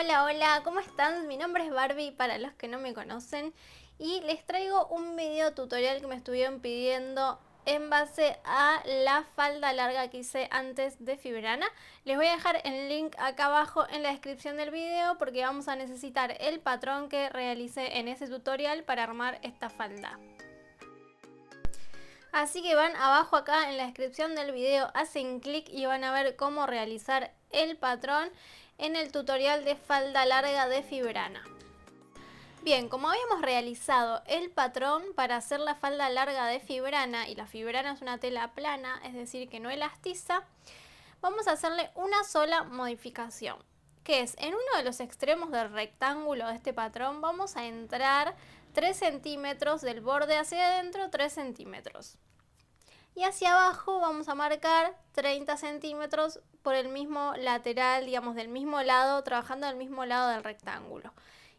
Hola, hola, ¿cómo están? Mi nombre es Barbie para los que no me conocen y les traigo un video tutorial que me estuvieron pidiendo en base a la falda larga que hice antes de Fibrana. Les voy a dejar el link acá abajo en la descripción del video porque vamos a necesitar el patrón que realicé en ese tutorial para armar esta falda. Así que van abajo acá en la descripción del video, hacen clic y van a ver cómo realizar el patrón en el tutorial de falda larga de Fibrana. Bien, como habíamos realizado el patrón para hacer la falda larga de Fibrana, y la Fibrana es una tela plana, es decir que no elastiza, vamos a hacerle una sola modificación, que es en uno de los extremos del rectángulo de este patrón vamos a entrar 3 centímetros del borde hacia adentro, 3 centímetros. Y hacia abajo vamos a marcar 30 centímetros por el mismo lateral, digamos del mismo lado, trabajando del mismo lado del rectángulo.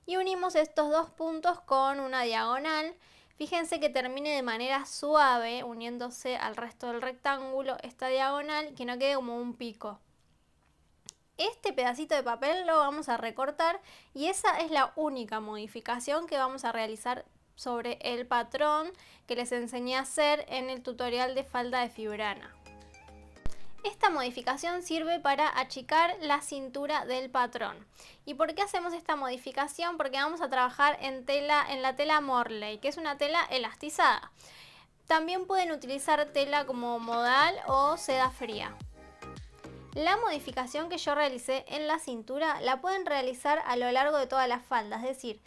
Y unimos estos dos puntos con una diagonal. Fíjense que termine de manera suave, uniéndose al resto del rectángulo, esta diagonal, que no quede como un pico. Este pedacito de papel lo vamos a recortar y esa es la única modificación que vamos a realizar sobre el patrón que les enseñé a hacer en el tutorial de falda de Fibrana. Esta modificación sirve para achicar la cintura del patrón. ¿Y por qué hacemos esta modificación? Porque vamos a trabajar en la tela Morley, que es una tela elastizada. También pueden utilizar tela como modal o seda fría. La modificación que yo realicé en la cintura la pueden realizar a lo largo de toda la falda, es decir,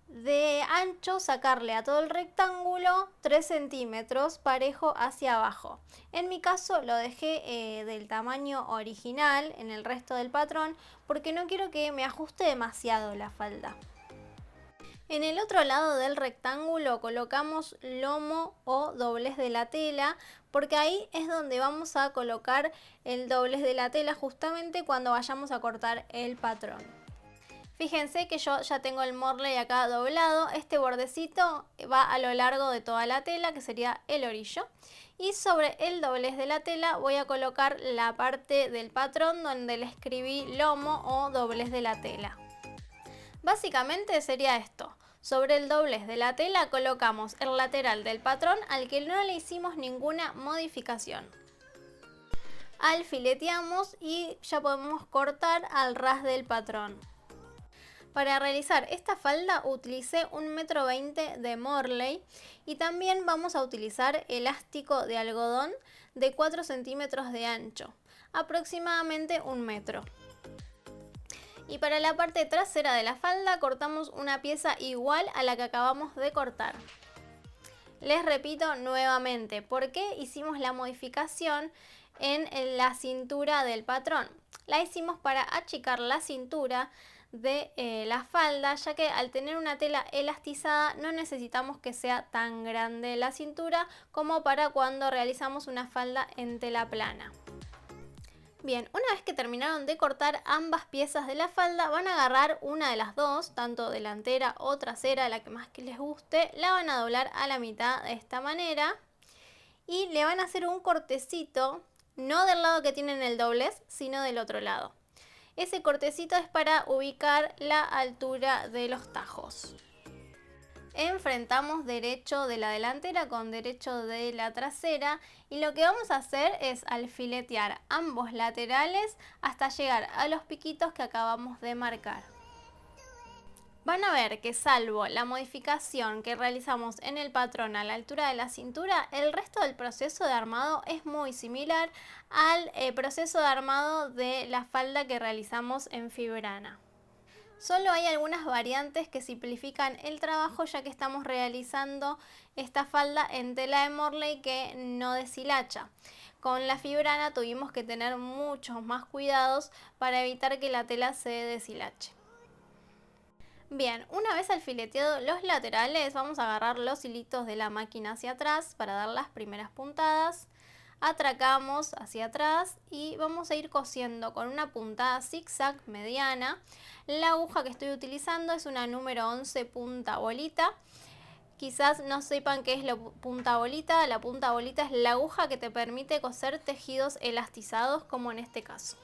de ancho sacarle a todo el rectángulo 3 centímetros parejo hacia abajo. En mi caso lo dejé del tamaño original en el resto del patrón porque no quiero que me ajuste demasiado la falda. En el otro lado del rectángulo colocamos lomo o doblez de la tela porque ahí es donde vamos a colocar el doblez de la tela justamente cuando vayamos a cortar el patrón. Fíjense que yo ya tengo el Morley acá doblado, este bordecito va a lo largo de toda la tela, que sería el orillo. Y sobre el doblez de la tela voy a colocar la parte del patrón donde le escribí lomo o doblez de la tela. Básicamente sería esto. Sobre el doblez de la tela colocamos el lateral del patrón al que no le hicimos ninguna modificación. Alfileteamos y ya podemos cortar al ras del patrón. Para realizar esta falda utilicé 1,20 m de Morley y también vamos a utilizar elástico de algodón de 4 centímetros de ancho, aproximadamente 1 metro. Y para la parte trasera de la falda cortamos una pieza igual a la que acabamos de cortar. Les repito nuevamente por qué hicimos la modificación en la cintura del patrón. La hicimos para achicar la cintura de la falda, ya que al tener una tela elastizada no necesitamos que sea tan grande la cintura como para cuando realizamos una falda en tela plana. Bien, una vez que terminaron de cortar ambas piezas de la falda, van a agarrar una de las dos, tanto delantera o trasera, la que más que les guste, la van a doblar a la mitad de esta manera y le van a hacer un cortecito, no del lado que tienen el doblez, sino del otro lado. Ese cortecito es para ubicar la altura de los tajos. Enfrentamos derecho de la delantera con derecho de la trasera y lo que vamos a hacer es alfiletear ambos laterales hasta llegar a los piquitos que acabamos de marcar. Van a ver que salvo la modificación que realizamos en el patrón a la altura de la cintura, el resto del proceso de armado es muy similar al proceso de armado de la falda que realizamos en Fibrana. Solo hay algunas variantes que simplifican el trabajo ya que estamos realizando esta falda en tela de Morley que no deshilacha. Con la Fibrana tuvimos que tener muchos más cuidados para evitar que la tela se deshilache. Bien, una vez alfileteado los laterales, vamos a agarrar los hilitos de la máquina hacia atrás para dar las primeras puntadas. Atracamos hacia atrás y vamos a ir cosiendo con una puntada zigzag mediana. La aguja que estoy utilizando es una número 11 punta bolita. Quizás no sepan qué es la punta bolita. La punta bolita es la aguja que te permite coser tejidos elastizados como en este caso.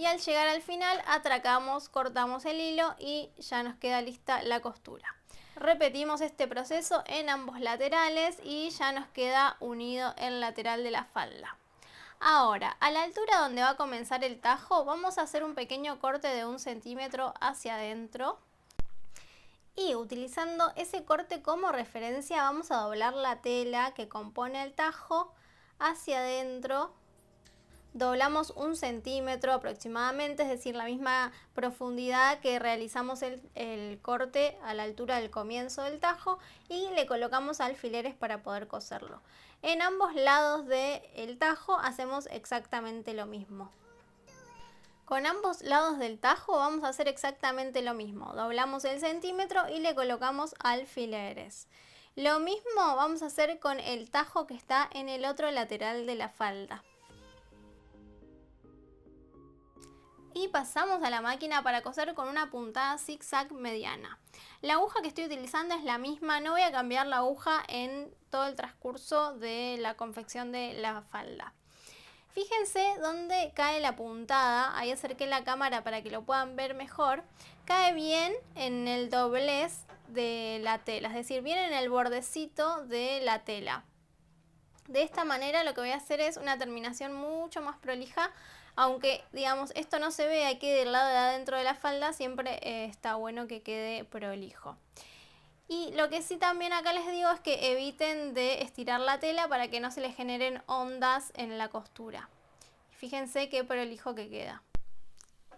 y al llegar al final atracamos, cortamos el hilo y ya nos queda lista la costura. Repetimos este proceso en ambos laterales y ya nos queda unido el lateral de la falda. Ahora, a la altura donde va a comenzar el tajo, vamos a hacer un pequeño corte de 1 centímetro hacia adentro. Y utilizando ese corte como referencia vamos a doblar la tela que compone el tajo hacia adentro. Doblamos 1 centímetro aproximadamente, es decir, la misma profundidad que realizamos el corte a la altura del comienzo del tajo, y le colocamos alfileres para poder coserlo. En ambos lados del tajo hacemos exactamente lo mismo. Con ambos lados del tajo vamos a hacer exactamente lo mismo. Doblamos el centímetro y le colocamos alfileres. Lo mismo vamos a hacer con el tajo que está en el otro lateral de la falda. Y pasamos a la máquina para coser con una puntada zigzag mediana. La aguja que estoy utilizando es la misma, no voy a cambiar la aguja en todo el transcurso de la confección de la falda. Fíjense dónde cae la puntada, ahí acerqué la cámara para que lo puedan ver mejor. Cae bien en el doblez de la tela, es decir, bien en el bordecito de la tela. De esta manera lo que voy a hacer es una terminación mucho más prolija, aunque digamos esto no se vea, quede del lado de adentro de la falda, siempre está bueno que quede prolijo. Y lo que sí también acá les digo es que eviten de estirar la tela para que no se les generen ondas en la costura. Fíjense qué prolijo que queda.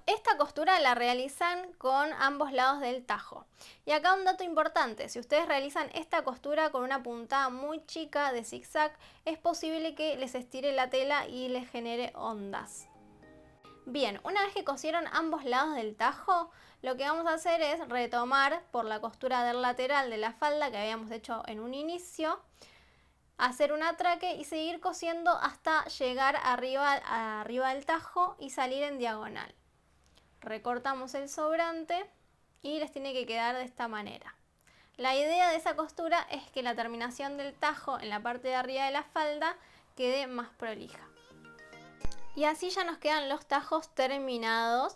Esta costura la realizan con ambos lados del tajo. Y acá un dato importante, si ustedes realizan esta costura con una puntada muy chica de zigzag, es posible que les estire la tela y les genere ondas. Bien, una vez que cosieron ambos lados del tajo, lo que vamos a hacer es retomar por la costura del lateral de la falda que habíamos hecho en un inicio, hacer un atraque y seguir cosiendo hasta llegar arriba del tajo y salir en diagonal. Recortamos el sobrante y les tiene que quedar de esta manera. La idea de esa costura es que la terminación del tajo en la parte de arriba de la falda quede más prolija. Y así ya nos quedan los tajos terminados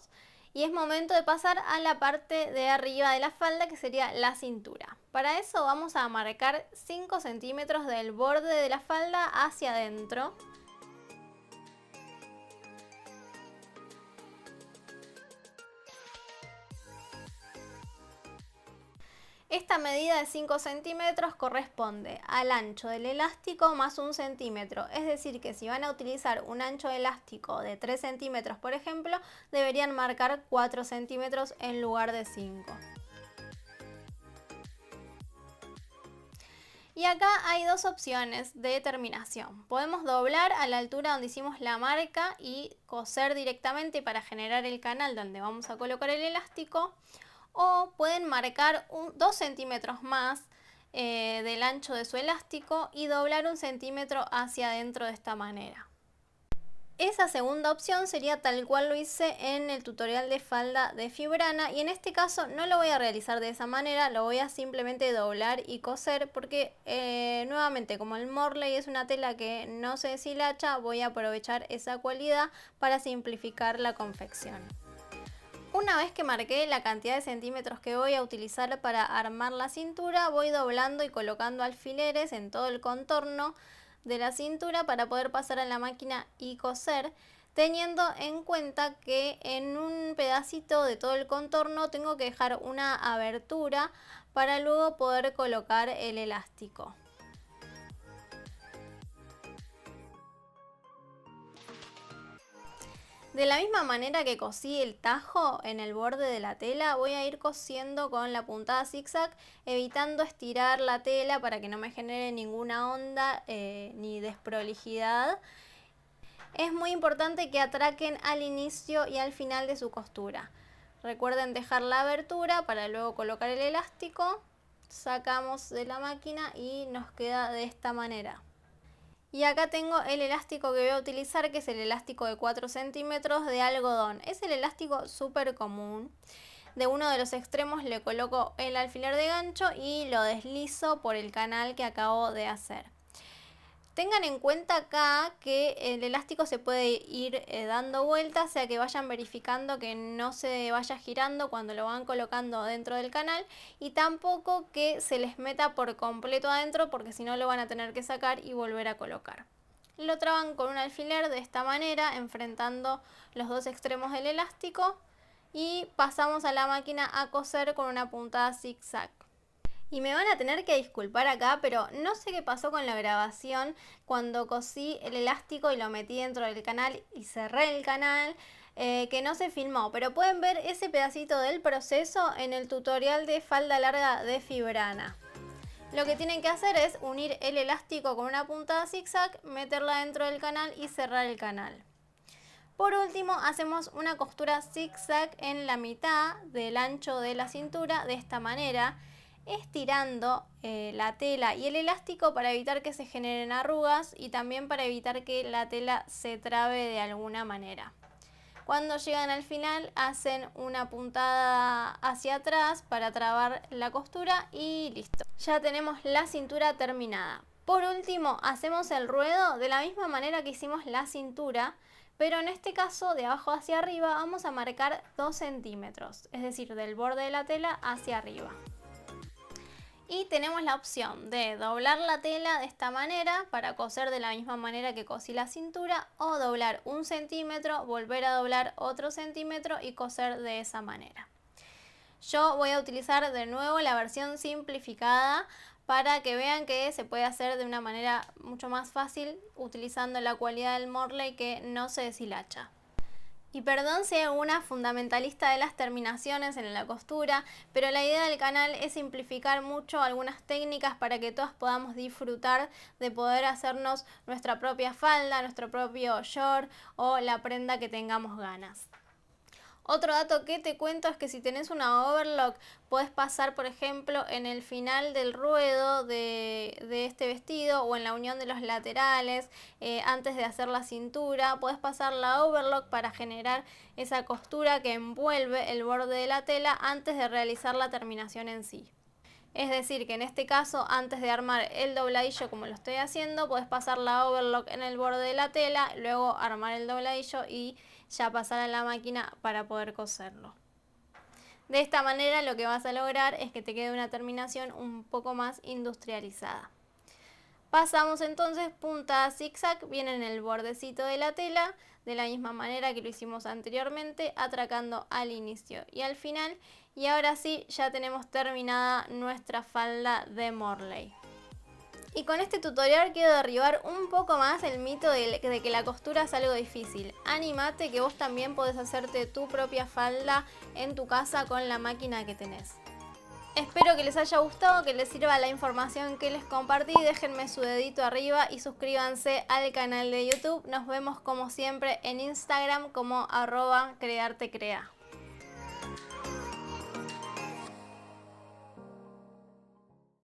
y es momento de pasar a la parte de arriba de la falda, que sería la cintura. Para eso vamos a marcar 5 centímetros del borde de la falda hacia adentro. Esta medida de 5 centímetros corresponde al ancho del elástico más 1 centímetro, es decir que si van a utilizar un ancho de elástico de 3 centímetros por ejemplo, deberían marcar 4 centímetros en lugar de 5. Y acá hay dos opciones de terminación. Podemos doblar a la altura donde hicimos la marca y coser directamente para generar el canal donde vamos a colocar el elástico. O pueden marcar 2 centímetros más del ancho de su elástico y doblar 1 centímetro hacia adentro de esta manera. Esa segunda opción sería tal cual lo hice en el tutorial de falda de fibrana, y en este caso no lo voy a realizar de esa manera, lo voy a simplemente doblar y coser porque nuevamente, como el Morley es una tela que no se deshilacha, voy a aprovechar esa cualidad para simplificar la confección. Una vez que marqué la cantidad de centímetros que voy a utilizar para armar la cintura, voy doblando y colocando alfileres en todo el contorno de la cintura para poder pasar a la máquina y coser, teniendo en cuenta que en un pedacito de todo el contorno tengo que dejar una abertura para luego poder colocar el elástico. De la misma manera que cosí el tajo en el borde de la tela, voy a ir cosiendo con la puntada zigzag, evitando estirar la tela para que no me genere ninguna onda ni desprolijidad. Es muy importante que atraquen al inicio y al final de su costura. Recuerden dejar la abertura para luego colocar el elástico, sacamos de la máquina y nos queda de esta manera. Y acá tengo el elástico que voy a utilizar, que es el elástico de 4 centímetros de algodón. Es el elástico súper común. De uno de los extremos le coloco el alfiler de gancho y lo deslizo por el canal que acabo de hacer. Tengan en cuenta acá que el elástico se puede ir dando vueltas, o sea que vayan verificando que no se vaya girando cuando lo van colocando dentro del canal y tampoco que se les meta por completo adentro porque si no lo van a tener que sacar y volver a colocar. Lo traban con un alfiler de esta manera, enfrentando los dos extremos del elástico y pasamos a la máquina a coser con una puntada zigzag. Y me van a tener que disculpar acá, pero no sé qué pasó con la grabación cuando cosí el elástico y lo metí dentro del canal y cerré el canal, que no se filmó. Pero pueden ver ese pedacito del proceso en el tutorial de falda larga de Fibrana. Lo que tienen que hacer es unir el elástico con una puntada zigzag, meterla dentro del canal y cerrar el canal. Por último, hacemos una costura zigzag en la mitad del ancho de la cintura de esta manera, estirando la tela y el elástico para evitar que se generen arrugas y también para evitar que la tela se trabe de alguna manera. Cuando llegan al final hacen una puntada hacia atrás para trabar la costura y listo. Ya tenemos la cintura terminada. Por último, hacemos el ruedo de la misma manera que hicimos la cintura, pero en este caso de abajo hacia arriba vamos a marcar 2 centímetros, es decir, del borde de la tela hacia arriba. Y tenemos la opción de doblar la tela de esta manera para coser de la misma manera que cosí la cintura, o doblar 1 centímetro, volver a doblar otro centímetro y coser de esa manera. Yo voy a utilizar de nuevo la versión simplificada para que vean que se puede hacer de una manera mucho más fácil utilizando la cualidad del Morley que no se deshilacha. Y perdón si hay alguna fundamentalista de las terminaciones en la costura, pero la idea del canal es simplificar mucho algunas técnicas para que todas podamos disfrutar de poder hacernos nuestra propia falda, nuestro propio short o la prenda que tengamos ganas. Otro dato que te cuento es que si tenés una overlock, podés pasar, por ejemplo, en el final del ruedo de este vestido o en la unión de los laterales, antes de hacer la cintura, podés pasar la overlock para generar esa costura que envuelve el borde de la tela antes de realizar la terminación en sí. Es decir, que en este caso, antes de armar el dobladillo como lo estoy haciendo, podés pasar la overlock en el borde de la tela, luego armar el dobladillo y ya pasar a la máquina para poder coserlo. De esta manera lo que vas a lograr es que te quede una terminación un poco más industrializada. Pasamos entonces puntada zigzag, viene en el bordecito de la tela, de la misma manera que lo hicimos anteriormente, atracando al inicio y al final. Y ahora sí, ya tenemos terminada nuestra falda de Morley. Y con este tutorial quiero derribar un poco más el mito de que la costura es algo difícil. Anímate que vos también podés hacerte tu propia falda en tu casa con la máquina que tenés. Espero que les haya gustado, que les sirva la información que les compartí. Déjenme su dedito arriba y suscríbanse al canal de YouTube. Nos vemos como siempre en Instagram como @creartecrea.